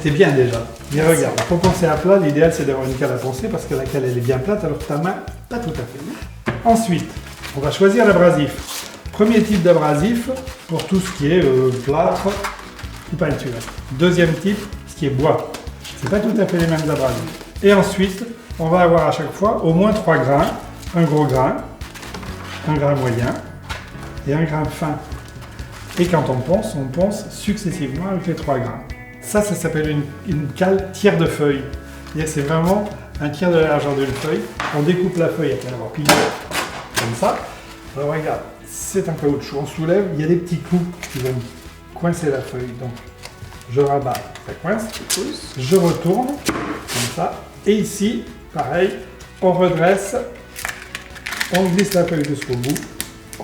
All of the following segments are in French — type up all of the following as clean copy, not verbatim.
c'était bien déjà. Mais regarde, pour poncer à plat, l'idéal c'est d'avoir une cale à poncer parce que la cale elle est bien plate alors que ta main, pas tout à fait. Ensuite, on va choisir l'abrasif. Premier type d'abrasif pour tout ce qui est plâtre ou peinture. Deuxième type, ce qui est bois. C'est pas tout à fait les mêmes abrasifs. Et ensuite, on va avoir à chaque fois au moins 3 grains. Un gros grain, un grain moyen et un grain fin. Et quand on ponce successivement avec les 3 grains. Ça s'appelle une cale tiers de feuille. C'est vraiment un tiers de la largeur d'une feuille. On découpe la feuille après l'avoir pliée, comme ça. Alors regarde, c'est un caoutchouc, on soulève, il y a des petits coups qui vont coincer la feuille. Donc je rabats, ça coince, je retourne, comme ça. Et ici, pareil, on redresse, on glisse la feuille jusqu'au bout,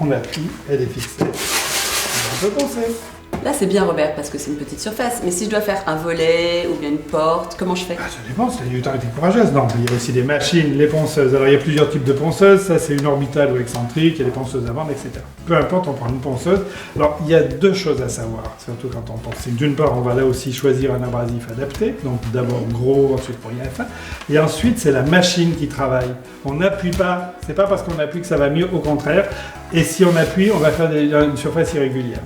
on appuie, elle est fixée. On peut poncer. Là, c'est bien, Robert, parce que c'est une petite surface. Mais si je dois faire un volet ou bien une porte, comment je fais? Ça dépend, c'est du temps et t'es courageuse. Non, il y a aussi des machines, les ponceuses. Alors, il y a plusieurs types de ponceuses. Ça, c'est une orbitale ou excentrique. Il y a des ponceuses à vendre, etc. Peu importe, on prend une ponceuse. Alors, il y a 2 choses à savoir, surtout quand on ponce. C'est que d'une part, on va là aussi choisir un abrasif adapté. Donc, d'abord gros, ensuite moyen et fin. Et ensuite, c'est la machine qui travaille. On n'appuie pas. C'est pas parce qu'on appuie que ça va mieux, au contraire. Et si on appuie, on va faire une surface irrégulière.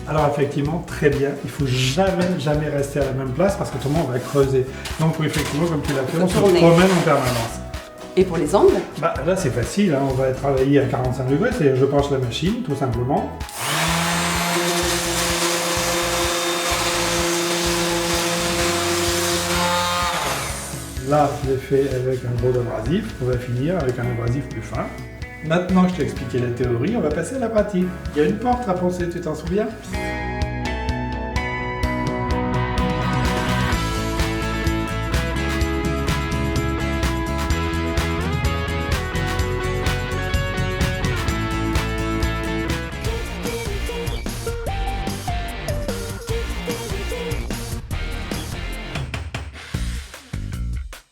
Alors effectivement, très bien, il ne faut jamais rester à la même place parce que autrement on va creuser. Donc effectivement, comme tu l'as fait, on se promène en permanence. Et pour les angles? Là c'est facile, hein, on va travailler à 45 degrés, c'est-à-dire je penche la machine, tout simplement. Là, je l'ai fait avec un gros abrasif, on va finir avec un abrasif plus fin. Maintenant que je t'ai expliqué la théorie, on va passer à la pratique. Il y a une porte à poncer, tu t'en souviens?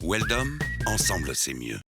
Weldom, ensemble c'est mieux.